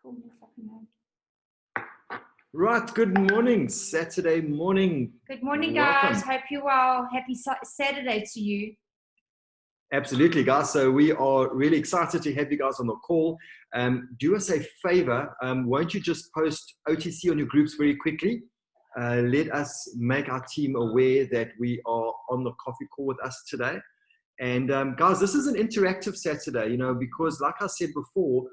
Call me a fucking name. Right, good morning, Saturday morning. Good morning, Welcome. guys. Hope you're well. Happy Saturday to you. Absolutely, guys. So we are really excited to have you guys on the call. Do us a favor. Won't you just post OTC on your groups very quickly? Let us make our team aware that we are on the coffee call with us today. And guys, this is an interactive Saturday, because like I said before,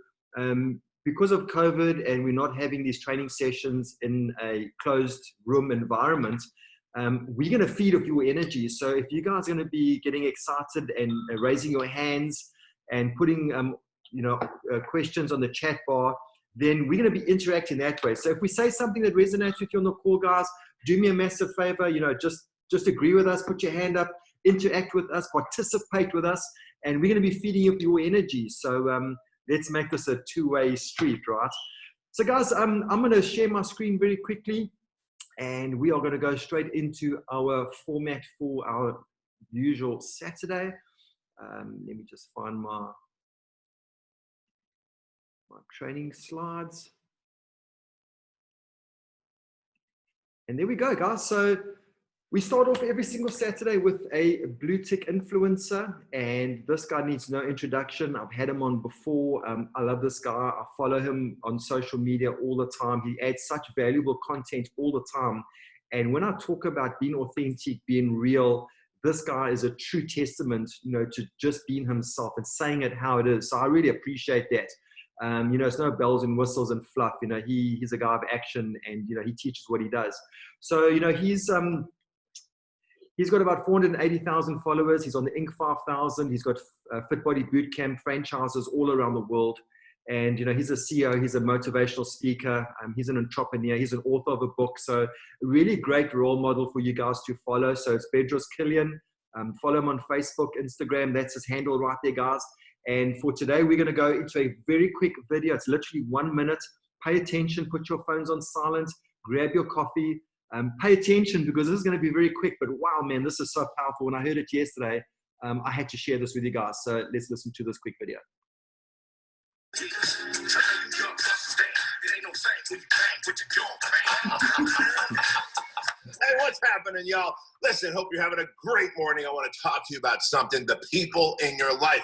because of COVID and we're not having these training sessions in a closed room environment, we're going to feed off your energy. So if you guys are going to be getting excited and raising your hands and putting, questions on the chat bar, then we're going to be interacting that way. So if we say something that resonates with you on the call, guys, do me a massive favor, just agree with us, put your hand up, interact with us, participate with us, and we're going to be feeding up your energy. So let's make this a two-way street, right? So guys, I'm going to share my screen very quickly, and we are going to go straight into our format for our usual Saturday. Let me just find my training slides. And there we go, guys. So we start off every single Saturday with a blue tick influencer, and this guy needs no introduction. I've had him on before. I love this guy. I follow him on social media all the time. He adds such valuable content all the time. And when I talk about being authentic, being real, this guy is a true testament, to just being himself and saying it how it is. So I really appreciate that. It's no bells and whistles and fluff. He's a guy of action, and he teaches what he does. So he's got about 480,000 followers. He's on the Inc. 5000. He's got Fit Body Bootcamp franchises all around the world. And, he's a CEO. He's a motivational speaker. He's an entrepreneur. He's an author of a book. So a really great role model for you guys to follow. So it's Bedros Kilian. Follow him on Facebook, Instagram. That's his handle right there, guys. And for today, we're going to go into a very quick video. It's literally 1 minute. Pay attention. Put your phones on silent. Grab your coffee. Pay attention, because this is going to be very quick, but wow, man, this is so powerful. When I heard it yesterday, I had to share this with you guys. So let's listen to this quick video. Hey, what's happening, y'all? Listen, hope you're having a great morning. I want to talk to you about something, the people in your life.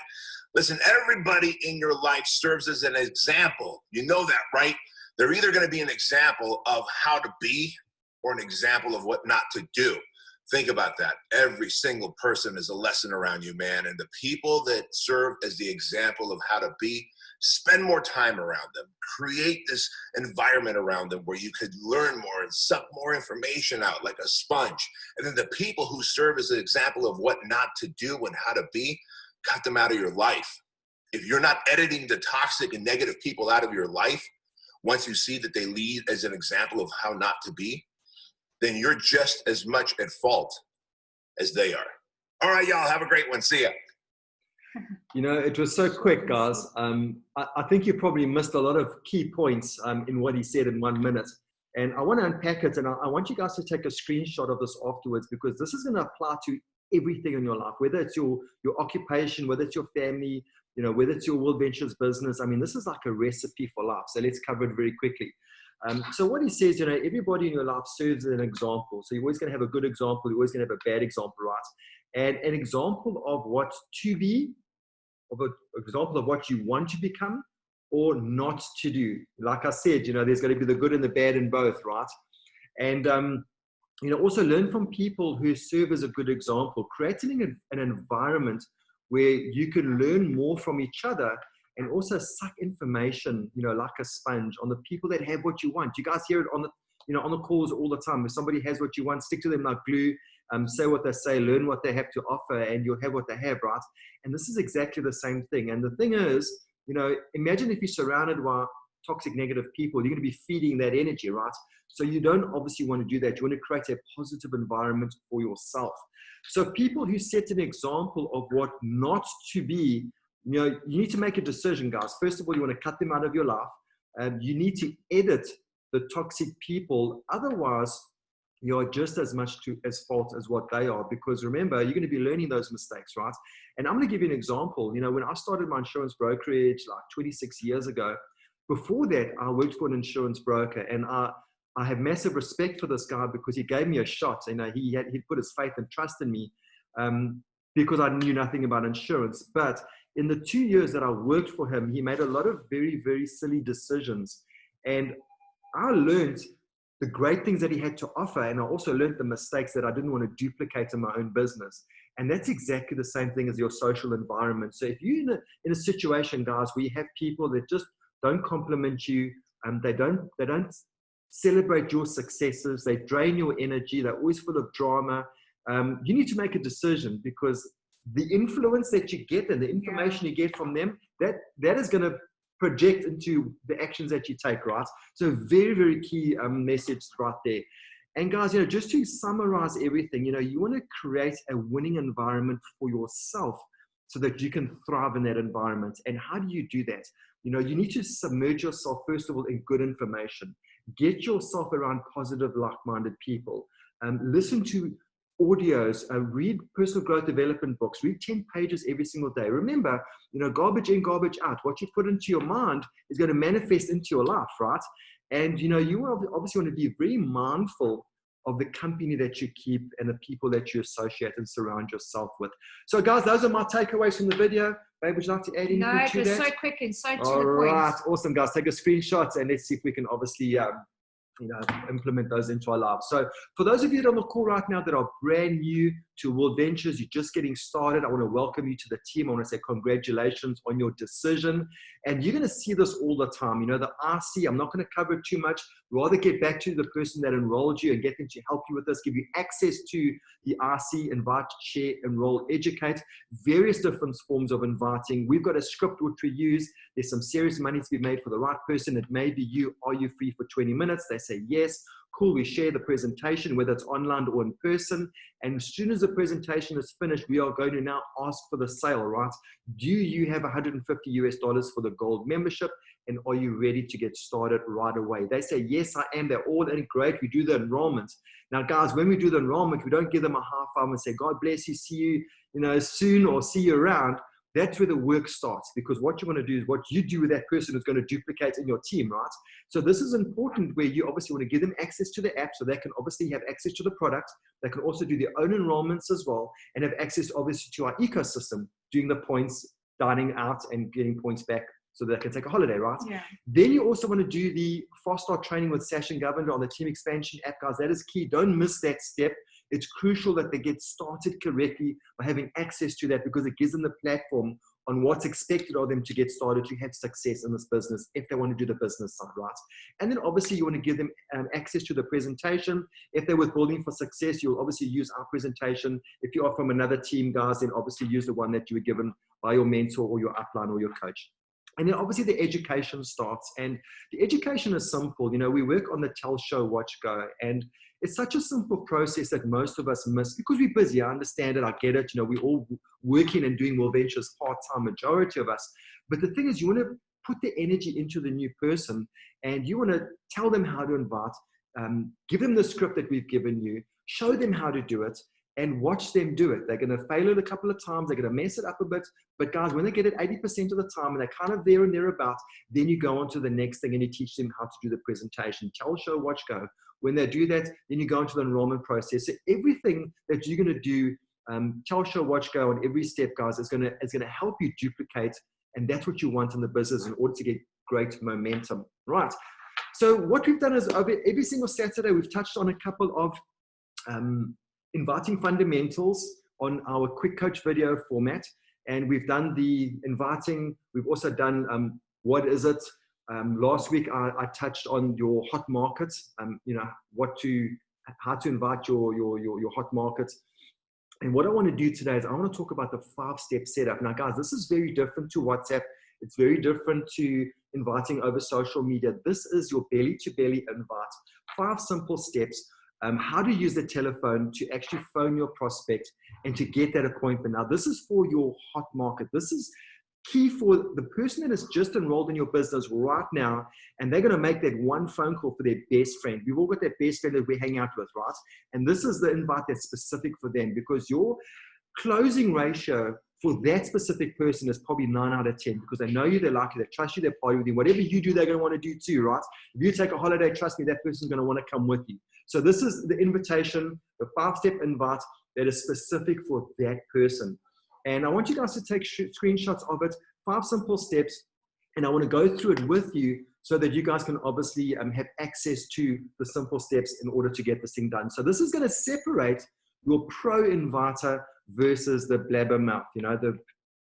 Listen, everybody in your life serves as an example. You know that, right? They're either going to be an example of how to be or an example of what not to do. Think about that. Every single person is a lesson around you, man. And the people that serve as the example of how to be, spend more time around them. Create this environment around them where you could learn more and suck more information out like a sponge. And then the people who serve as an example of what not to do and how to be, cut them out of your life. If you're not editing the toxic and negative people out of your life, once you see that they lead as an example of how not to be, then you're just as much at fault as they are. All right, y'all, have a great one. See ya. It was so quick, guys. I think you probably missed a lot of key points in what he said in 1 minute. And I want to unpack it, and I want you guys to take a screenshot of this afterwards, because this is going to apply to everything in your life, whether it's your occupation, whether it's your family, whether it's your World Ventures business. I mean, this is like a recipe for life. So let's cover it very quickly. So what he says, everybody in your life serves as an example. So you're always going to have a good example. You're always going to have a bad example, right? And an example of what to be, of an example of what you want to become or not to do. Like I said, there's going to be the good and the bad in both, right? And, also learn from people who serve as a good example, creating an environment where you can learn more from each other and also suck information, like a sponge on the people that have what you want. You guys hear it on the calls all the time. If somebody has what you want, stick to them like glue, say what they say, learn what they have to offer, and you'll have what they have, right? And this is exactly the same thing. And the thing is, imagine if you're surrounded by toxic, negative people, you're going to be feeding that energy, right? So you don't obviously want to do that. You want to create a positive environment for yourself. So people who set an example of what not to be, you need to make a decision, guys. First of all, you want to cut them out of your life. You need to edit the toxic people. Otherwise, you're just as much as fault as what they are, because remember, you're going to be learning those mistakes, right? And I'm going to give you an example. When I started my insurance brokerage like 26 years ago, before that, I worked for an insurance broker, and I have massive respect for this guy because he gave me a shot. You know, he put his faith and trust in me because I knew nothing about insurance. But in the 2 years that I worked for him, he made a lot of very, very silly decisions. And I learned the great things that he had to offer. And I also learned the mistakes that I didn't want to duplicate in my own business. And that's exactly the same thing as your social environment. So if you're in a situation, guys, where you have people that just don't compliment you, they don't celebrate your successes, they drain your energy, they're always full of drama, you need to make a decision, because the influence that you get and the information you get from them, that is going to project into the actions that you take, right? So very, very key message right there. And guys, you know, just to summarize everything, you know, you want to create a winning environment for yourself so that you can thrive in that environment. And how do you do that? You know, you need to submerge yourself, first of all, in good information. Get yourself around positive, like-minded people. Listen to audios, read personal growth development books, read 10 pages every single day. Remember, you know, garbage in, garbage out. What you put into your mind is going to manifest into your life, right? And, you know, you obviously want to be very mindful of the company that you keep and the people that you associate and surround yourself with. So, guys, those are my takeaways from the video. Babe, would you like to add anything to that? No, it was so quick and so to the point. All right, awesome, guys. Take a screenshot and let's see if we can obviously you know, implement those into our lives. So for those of you that are on the call right now that are brand new to World Ventures, you're just getting started, I want to welcome you to the team. I want to say congratulations on your decision. And you're going to see this all the time. You know, the RC, I'm not going to cover it too much. Rather get back to the person that enrolled you and get them to help you with this, give you access to the RC, invite, share, enroll, educate, various different forms of inviting. We've got a script which we use. There's some serious money to be made for the right person. It may be you. Are you free for 20 minutes? They say yes. Cool. We share the presentation, whether it's online or in person. And as soon as the presentation is finished, we are going to now ask for the sale, right? Do you have $150 for the gold membership? And are you ready to get started right away? They say, yes, I am. They're all in. Great. We do the enrollment. Now, guys, when we do the enrollment, we don't give them a high five and say, God bless you, see you, you know, soon, or see you around. That's where the work starts, because what you want to do is what you do with that person is going to duplicate in your team, right? So this is important, where you obviously want to give them access to the app so they can obviously have access to the product. They can also do their own enrollments as well and have access obviously to our ecosystem, doing the points, dining out and getting points back so they can take a holiday, right? Yeah. Then you also want to do the Fast Start training with Sash and Governor on the Team Expansion app, guys. That is key. Don't miss that step. It's crucial that they get started correctly by having access to that, because it gives them the platform on what's expected of them to get started to have success in this business if they want to do the business side, right? And then obviously you want to give them access to the presentation. If they're with Building for Success, you'll obviously use our presentation. If you are from another team, guys, then obviously use the one that you were given by your mentor or your upline or your coach. And then obviously the education starts, and the education is simple. You know, we work on the Tell, Show, Watch, Go, and it's such a simple process that most of us miss because we're busy. I understand it. I get it. You know, we're all working and doing World Ventures part-time, majority of us. But the thing is, you want to put the energy into the new person, and you want to tell them how to invite, give them the script that we've given you, show them how to do it, and watch them do it. They're going to fail it a couple of times. They're going to mess it up a bit. But guys, when they get it 80% of the time and they're kind of there and thereabouts, then you go on to the next thing and you teach them how to do the presentation. Tell, show, watch, go. When they do that, then you go into the enrollment process. So everything that you're going to do, tell, show, watch, go on every step, guys, is going to help you duplicate. And that's what you want in the business in order to get great momentum. Right. So what we've done is every single Saturday, we've touched on a couple of inviting fundamentals on our quick coach video format. And we've done the inviting. We've also done what is it? Last week, I touched on your hot markets, you know, how to invite your hot markets. And what I want to do today is I want to talk about the 5-step setup. Now, guys, this is very different to WhatsApp. It's very different to inviting over social media. This is your belly-to-belly invite. 5 simple steps. How to use the telephone to actually phone your prospect and to get that appointment. Now, this is for your hot market. This is key for the person that has just enrolled in your business right now, and they're going to make that one phone call for their best friend. We've all got that best friend that we hang out with, right? And this is the invite that's specific for them, because your closing ratio for that specific person is probably 9 out of 10 because they know you, they like you, they trust you, they party with you. Whatever you do, they're going to want to do too, right? If you take a holiday, trust me, that person's going to want to come with you. So this is the invitation, the 5-step invite that is specific for that person. And I want you guys to take screenshots of it, 5 simple steps, and I want to go through it with you so that you guys can obviously have access to the simple steps in order to get this thing done. So this is going to separate your pro inviter versus the blabbermouth, the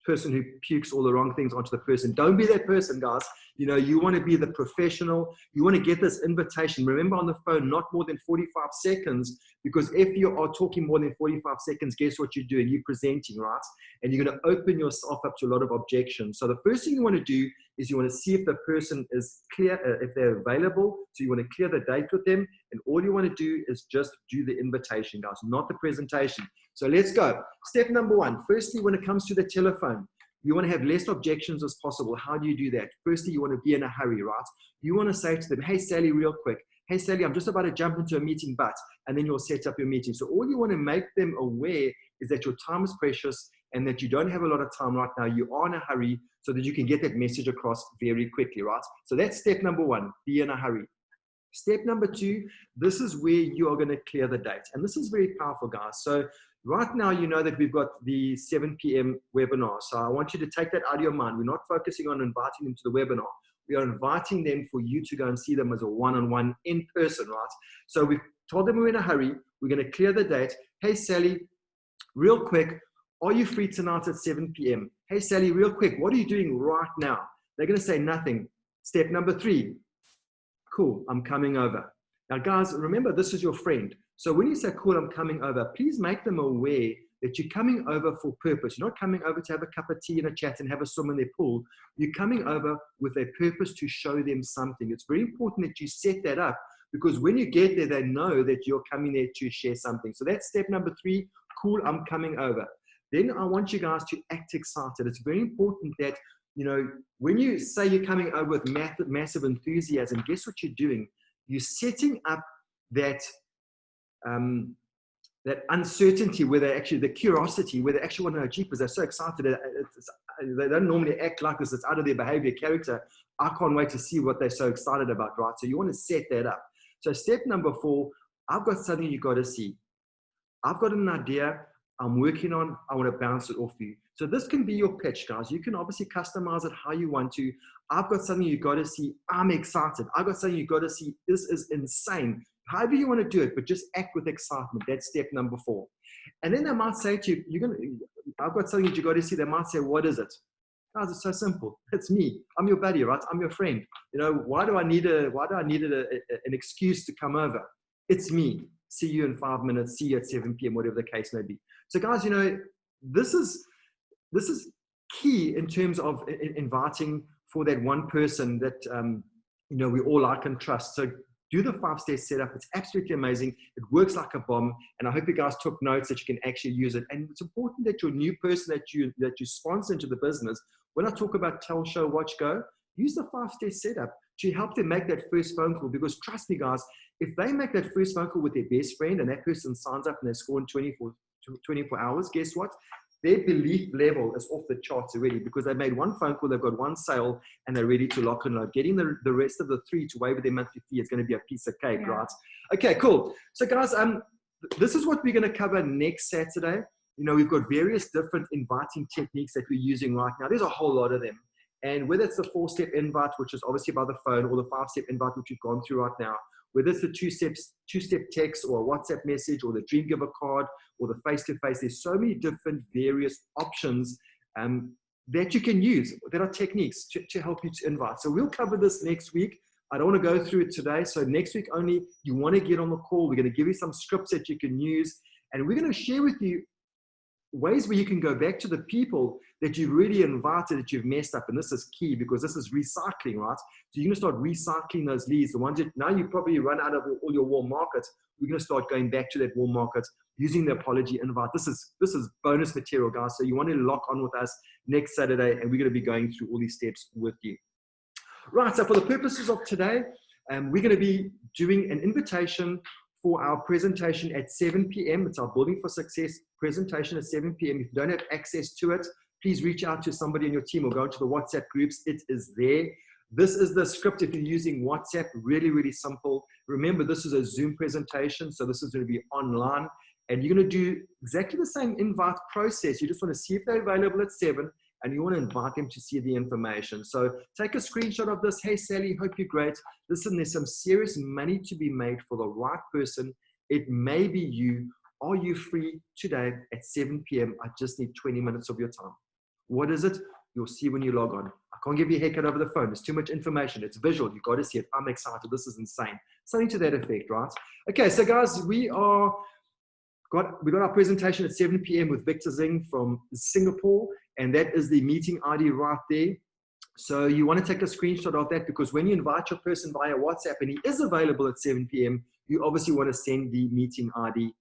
person who pukes all the wrong things onto the person. Don't be that person, guys. You want to be the professional. You want to get this invitation. Remember, on the phone, not more than 45 seconds, because if you are talking more than 45 seconds, guess what you're doing? You're presenting, right? And you're going to open yourself up to a lot of objections. So the first thing you want to do is you want to see if the person is clear, if they're available. So you want to clear the date with them. And all you want to do is just do the invitation, guys, not the presentation. So let's go. Step number 1. Firstly, when it comes to the telephone, you want to have less objections as possible. How do you do that? Firstly, you want to be in a hurry, right? You want to say to them, hey, Sally, real quick. Hey, Sally, I'm just about to jump into a meeting, and then you'll set up your meeting. So all you want to make them aware is that your time is precious and that you don't have a lot of time right now. You are in a hurry so that you can get that message across very quickly, right? So that's step number 1, be in a hurry. Step number 2, this is where you are going to clear the date. And this is very powerful, guys. So right now, you know that we've got the 7 p.m. webinar. So I want you to take that out of your mind. We're not focusing on inviting them to the webinar. We are inviting them for you to go and see them as a one-on-one in person, right? So we've told them we're in a hurry. We're going to clear the date. Hey, Sally, real quick, are you free tonight at 7 p.m.? Hey, Sally, real quick, what are you doing right now? They're going to say nothing. Step number 3, cool, I'm coming over. Now, guys, remember, this is your friend. So when you say, cool, I'm coming over, please make them aware that you're coming over for purpose. You're not coming over to have a cup of tea and a chat and have a swim in their pool. You're coming over with a purpose to show them something. It's very important that you set that up because when you get there, they know that you're coming there to share something. So that's step number 3, cool, I'm coming over. Then I want you guys to act excited. It's very important that, when you say you're coming over with massive enthusiasm, guess what you're doing? You're setting up that uncertainty, where they actually, the curiosity, where they actually want to know, jeepers, they're so excited. They don't normally act like this. It's out of their behavior, character. I can't wait to see what they're so excited about, right? So you want to set that up. So step number 4, I've got something you got to see. I've got an idea I'm working on. I want to bounce it off you. So this can be your pitch, guys. You can obviously customize it how you want to. I've got something you got to see. I'm excited. I've got something you got to see. This is insane. However you want to do it, but just act with excitement. That's step number 4. And then they might say to you, I've got something that you got to see. They might say, what is it? Guys, it's so simple. It's me. I'm your buddy, right? I'm your friend. Why do I need an excuse to come over? It's me. See you in 5 minutes. See you at 7 p.m., whatever the case may be. So guys, this is key in terms of inviting for that one person that, we all like and trust. So do the 5-step setup. It's absolutely amazing. It works like a bomb. And I hope you guys took notes that you can actually use it. And it's important that your new person that you sponsor into the business, when I talk about tell, show, watch, go, use the 5-step setup to help them make that first phone call. Because trust me, guys, if they make that first phone call with their best friend and that person signs up and they score in 24 hours, guess what? Their belief level is off the charts already because they made one phone call, they've got one sale, and they're ready to lock and load. Getting the rest of the 3 to waive their monthly fee is going to be a piece of cake, right? Okay, cool. So guys, this is what we're going to cover next Saturday. We've got various different inviting techniques that we're using right now. There's a whole lot of them. And whether it's the 4-step invite, which is obviously by the phone, or the 5-step invite, which we've gone through right now, whether it's the 2-step text or a WhatsApp message or the Dream Giver card or the face-to-face, there's so many different various options that you can use. There are techniques to help you to invite. So we'll cover this next week. I don't want to go through it today. So next week only, you want to get on the call. We're going to give you some scripts that you can use. And we're going to share with you ways where you can go back to the people that you really invited that you've messed up. And this is key because this is recycling, right? So you're going to start recycling those leads. The ones that now you probably run out of all your warm markets. We're going to start going back to that warm market using the apology invite. This is bonus material, guys. So you want to lock on with us next Saturday, and we're going to be going through all these steps with you. Right. So for the purposes of today, we're going to be doing an invitation for our presentation at 7 p.m. It's our Building for Success presentation at 7 p.m. If you don't have access to it, please reach out to somebody in your team or go into the WhatsApp groups. It is there. This is the script if you're using WhatsApp, really, really simple. Remember, this is a Zoom presentation, so this is going to be online. And you're going to do exactly the same invite process. You just want to see if they're available at 7, and you want to invite them to see the information. So take a screenshot of this. Hey, Sally, hope you're great. Listen, there's some serious money to be made for the right person. It may be you. Are you free today at 7 p.m.? I just need 20 minutes of your time. What is it? You'll see when you log on. I can't give you a haircut over the phone. It's too much information. It's visual. You've got to see it. I'm excited. This is insane. Something to that effect, right? Okay, so guys, we got our presentation at 7 p.m. with Victor Zing from Singapore, and that is the meeting ID right there. So you want to take a screenshot of that, because when you invite your person via WhatsApp and he is available at 7 p.m., you obviously want to send the meeting ID.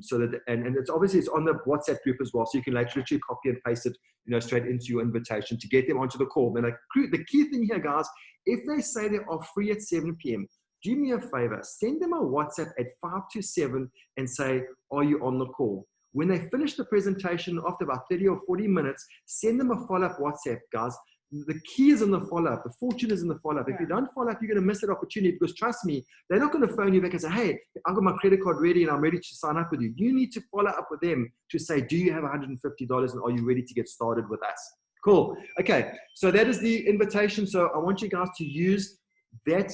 So that, and it's obviously it's on the WhatsApp group as well, so you can literally copy and paste it, straight into your invitation to get them onto the call. But the key thing here, guys, if they say they are free at 7 p.m., do me a favor, send them a WhatsApp at 5 to 7 and say, are you on the call? When they finish the presentation after about 30 or 40 minutes, send them a follow-up WhatsApp, guys. The key is in the follow-up. The fortune is in the follow-up. If you don't follow up, you're going to miss that opportunity, because trust me, they're not going to phone you back and say, hey, I've got my credit card ready and I'm ready to sign up with you. You need to follow up with them to say, do you have $150 and are you ready to get started with us? Cool. Okay, so that is the invitation. So I want you guys to use that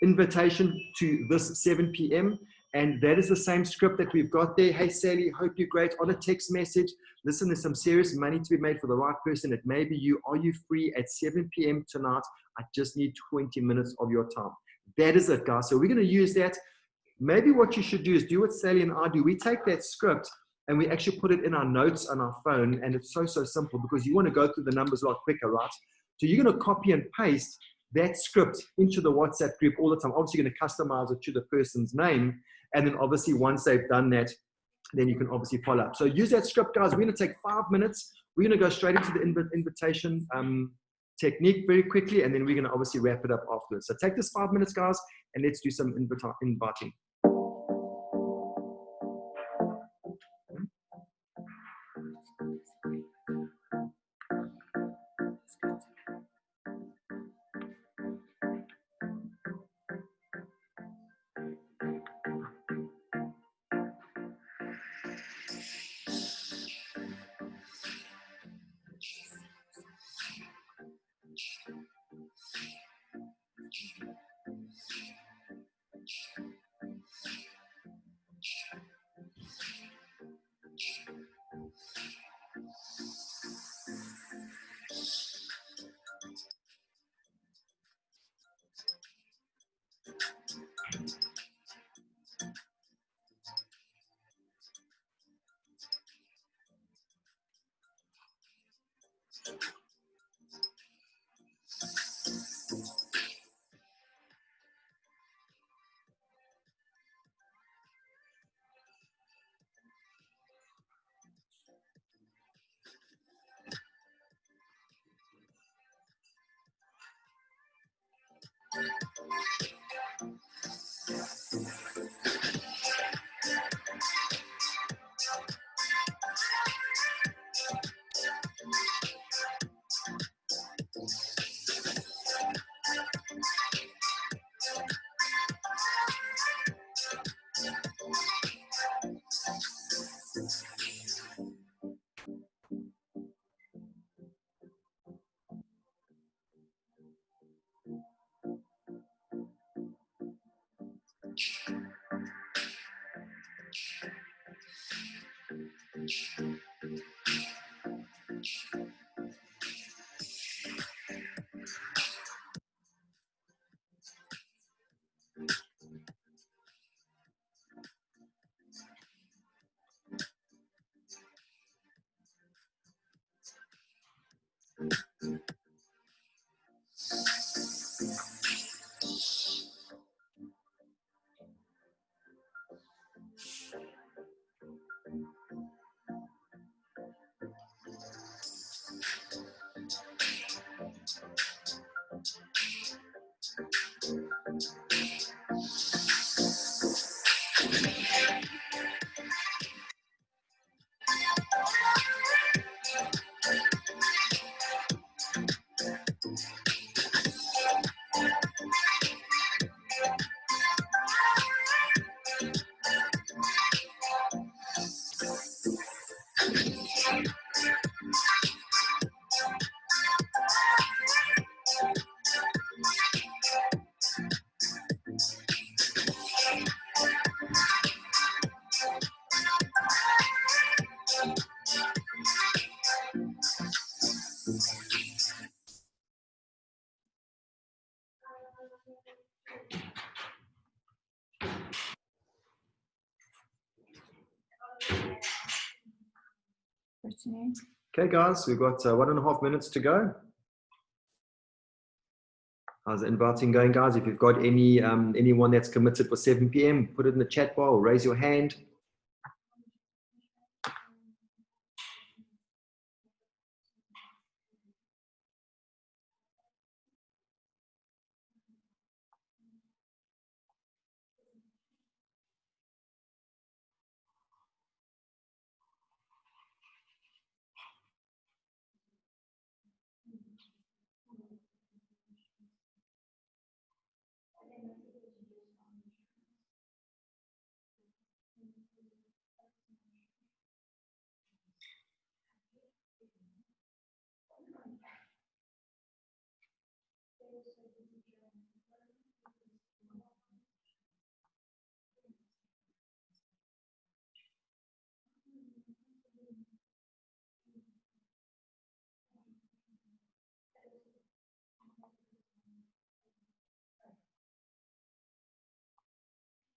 invitation to this 7 p.m. And that is the same script that we've got there. Hey, Sally, hope you're great. On a text message, listen, there's some serious money to be made for the right person. It may be you. Are you free at 7 p.m. tonight? I just need 20 minutes of your time. That is it, guys. So we're going to use that. Maybe what you should do is do what Sally and I do. We take that script and we actually put it in our notes on our phone. And it's so simple, because you want to go through the numbers a lot quicker, right? So you're going to copy and paste that script into the WhatsApp group all the time. Obviously, you're going to customize it to the person's name. And then obviously, once they've done that, then you can obviously follow up. So use that script, guys. We're going to take 5 minutes. We're going to go straight into the invitation technique very quickly, and then we're going to obviously wrap it up afterwards. So take this 5 minutes, guys, and let's do some inviting. Okay, guys, we've got 1.5 minutes to go. How's the inviting going, guys? If you've got any anyone that's committed for 7 p.m., put it in the chat bar or raise your hand.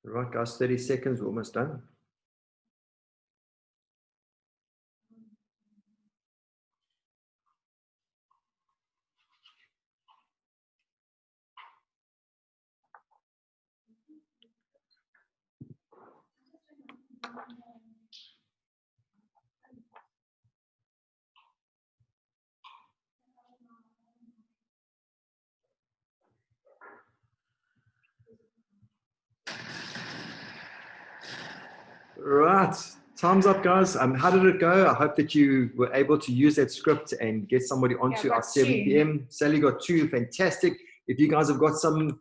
All right, guys, 30 seconds, we're almost done. Right, time's up, guys. How did it go? I hope that you were able to use that script and get somebody onto our 7 p.m. Sally got 2, fantastic. If you guys have got some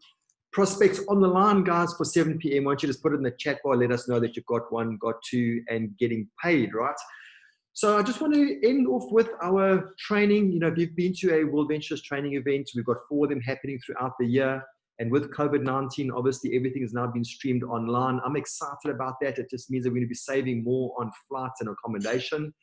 prospects on the line, guys, for 7 p.m., why don't you just put it in the chat bar, let us know that you've got 1, got 2, and getting paid, right? So I just want to end off with our training. You know, if you've been to a World Ventures training event, we've got 4 of them happening throughout the year. And with COVID-19, obviously everything has now been streamed online. I'm excited about that. It just means that we're going to be saving more on flights and accommodation.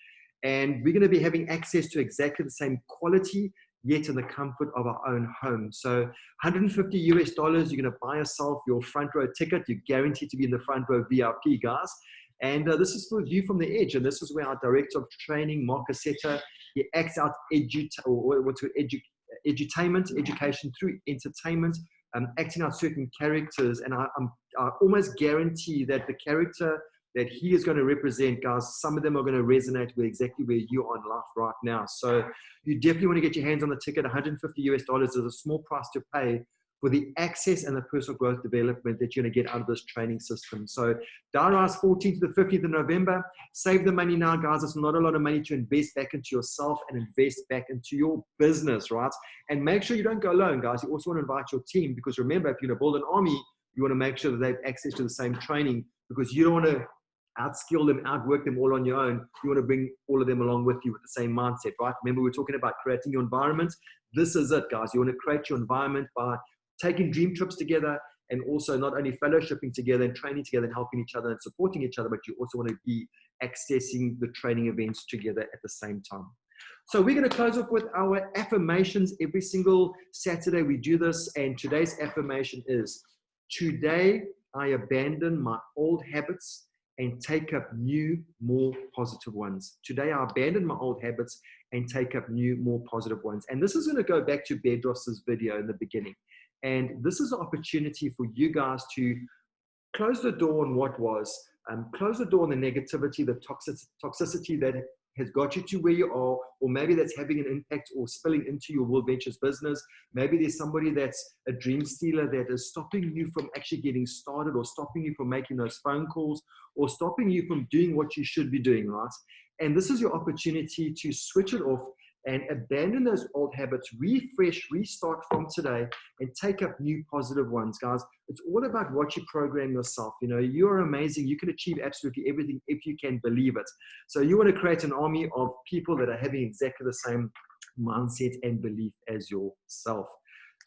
And we're going to be having access to exactly the same quality, yet in the comfort of our own home. So $150 US, you're going to buy yourself your front row ticket. You're guaranteed to be in the front row VIP, guys. And this is for View from the Edge. And this is where our director of training, Mark Cassetta, he acts out edutainment, education through entertainment, acting out certain characters. And I almost guarantee that the character that he is going to represent, guys, some of them are going to resonate with exactly where you are in life right now. So you definitely want to get your hands on the ticket. $150 US is a small price to pay for the access and the personal growth development that you're going to get out of this training system. So Dara 14th to the 15th of November. Save the money now, guys. It's not a lot of money to invest back into yourself and invest back into your business, right? And make sure you don't go alone, guys. You also want to invite your team, because remember, if you're going to build an army, you want to make sure that they have access to the same training, because you don't want to outskill them, outwork them all on your own. You want to bring all of them along with you with the same mindset, right? Remember, we're talking about creating your environment. This is it, guys. You want to create your environment by taking dream trips together, and also not only fellowshipping together and training together and helping each other and supporting each other, but you also want to be accessing the training events together at the same time. So we're going to close off with our affirmations. Every single Saturday we do this, and today's affirmation is, today I abandon my old habits and take up new, more positive ones. Today I abandon my old habits and take up new, more positive ones. And this is going to go back to Bedros's video in the beginning. And this is an opportunity for you guys to close the door on what was, close the door on the negativity, the toxicity that has got you to where you are, or maybe that's having an impact or spilling into your World Ventures business. Maybe there's somebody that's a dream stealer that is stopping you from actually getting started, or stopping you from making those phone calls, or stopping you from doing what you should be doing, right? And this is your opportunity to switch it off and abandon those old habits, refresh, restart from today, and take up new positive ones, guys. It's all about what you program yourself. You know, you're amazing. You can achieve absolutely everything if you can believe it. So you want to create an army of people that are having exactly the same mindset and belief as yourself.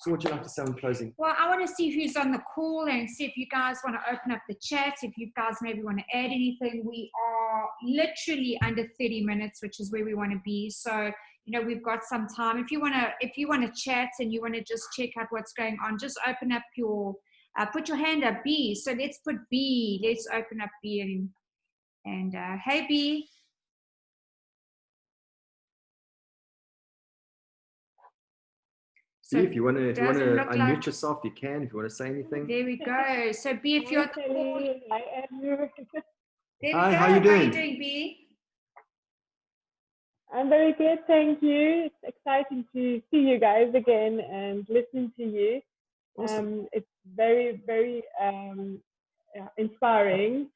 So what would you like to say in closing? Well, I want to see who's on the call and see if you guys want to open up the chat, if you guys maybe want to add anything. We are literally under 30 minutes, which is where we want to be. So you know, we've got some time. If you want to chat and you want to just check out what's going on, just open up your, put your hand up, B. So let's put B. Let's open up B and hey, B. So if you want to unmute like, yourself, you can. If you want to say anything. There we go. So B, if you're Hi, how you doing? How are you doing, B? I'm very good, thank you. It's exciting to see you guys again and listen to you. Awesome. It's very, very inspiring.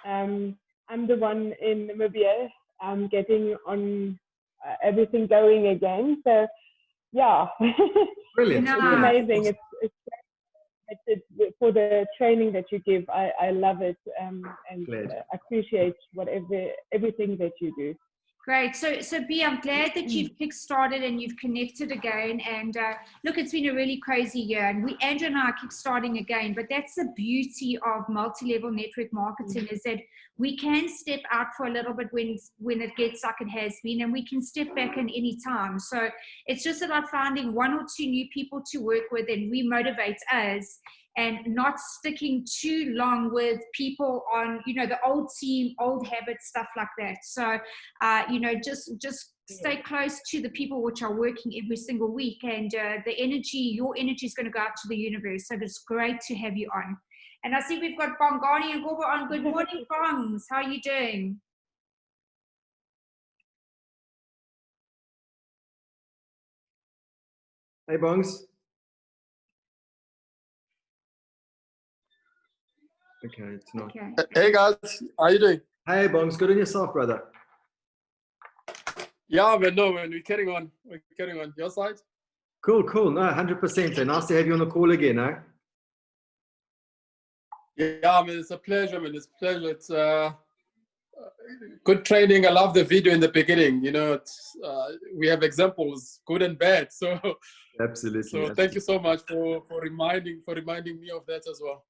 I'm the one in Namibia. I'm getting on everything going again. So, yeah. Brilliant. It's amazing. It's for the training that you give. I love it and appreciate everything that you do. Great. So B, I'm glad that you've kickstarted and you've connected again. And look, it's been a really crazy year. And Andrew and I are kickstarting again. But that's the beauty of multi-level network marketing is that we can step out for a little bit when it gets like it has been, and we can step back in any time. So it's just about finding one or two new people to work with and remotivate us, and not sticking too long with people on, you know, the old team, old habits, stuff like that. So, you know, just stay close to the people which are working every single week, and the energy, your energy is going to go out to the universe. So it's great to have you on. And I see we've got Bongani and Goba on. Good morning, Bongs. How are you doing? Hey, Bongs. Okay, it's not. Okay. Hey guys, how you doing? Hey, Bongs. Good on yourself, brother. Yeah, man, we're carrying on. We're carrying on. Your side? Cool. No, 100%. And nice to have you on the call again, eh? Yeah, man, it's a pleasure, man. It's a pleasure. It's good training. I love the video in the beginning. You know, it's, we have examples, good and bad. So absolutely. So thank you so much for reminding me of that as well.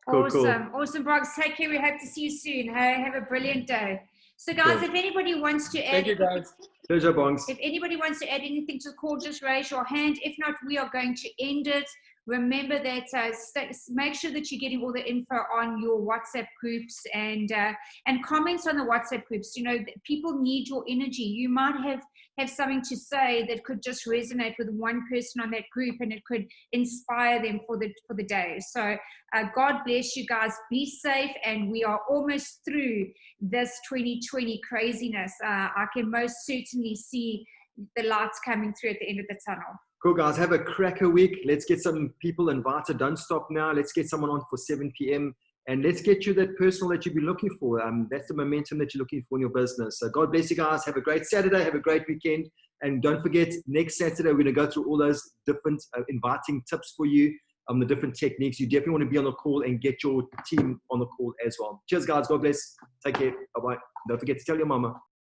Awesome, Bronx. Take care. We hope to see you soon. Hey, have a brilliant day. So, guys, if anybody wants to add, thank you, guys. Pleasure, Bongs. If anybody wants to add anything to the call, just raise your hand. If not, we are going to end it. Remember that make sure that you're getting all the info on your WhatsApp groups and comments on the WhatsApp groups. You know, people need your energy. You might have something to say that could just resonate with one person on that group, and it could inspire them for the day. So God bless you guys. Be safe, and we are almost through this 2020 craziness. I can most certainly see the lights coming through at the end of the tunnel. Cool, guys. Have a cracker week. Let's get some people invited. Don't stop now. Let's get someone on for 7 p.m. and let's get you that personal that you've been looking for. That's the momentum that you're looking for in your business. So God bless you guys. Have a great Saturday. Have a great weekend. And don't forget, next Saturday, we're going to go through all those different inviting tips for you, the different techniques. You definitely want to be on the call and get your team on the call as well. Cheers, guys. God bless. Take care. Bye-bye. Don't forget to tell your mama.